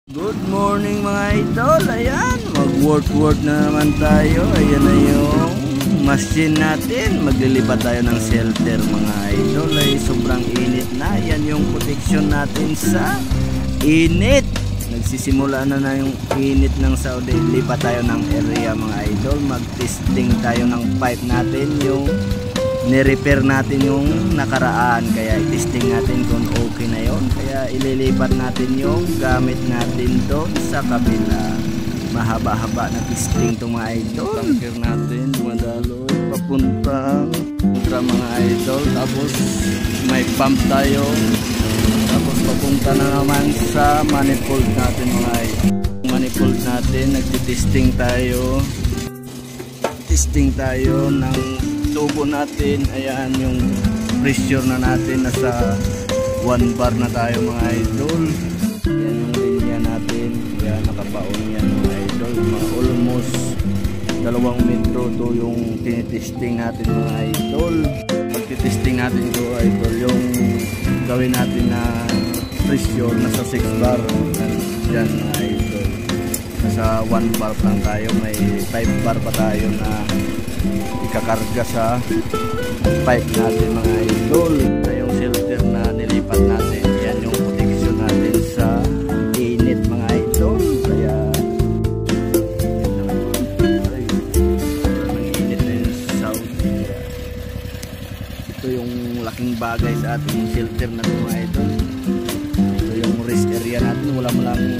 Good morning mga idol. Ayan, mag-work na naman tayo. Ayan na yung machine natin. Maglilipat tayo ng shelter mga idol. Ay sobrang init na. Ayan yung protection natin sa init. Nagsisimula na yung init ng Saudi. Lipat tayo ng area mga idol. Mag-testing tayo ng pipe natin. Yung ni-repair natin yung nakaraan, kaya i-testing natin kung okay na yon. Kaya ililipat natin yung gamit natin doon sa kabila. Mahaba-haba na testing to mga idol. Tanker natin dumadaloy papuntang kontra mga idol. Tapos may pump tayo. Tapos papunta na naman sa manifold natin mga idol. Manifold natin, nagtitesting tayo. Testing tayo ng tubo natin. Ayan yung pressure na natin, nasa 1 bar na tayo mga idol. Ayan yung linya natin. Ayan, nakapaon yan mga idol. Almost 2 metro to yung tinitesting natin mga idol. Pagtitesting natin to idol, yung gawin natin na pressure nasa 6 bar. Ayan mga idol, nasa 1 bar lang tayo. May 5 bar pa tayo na ikakarga sa pipe natin mga idol. Yung shelter na nilipat natin, yan yung protection natin sa init mga idol. Kaya ang init na yung Saudi. Ito yung laking bagay sa ating shelter na mga idol. Ito yung rest area natin. Wala mo lang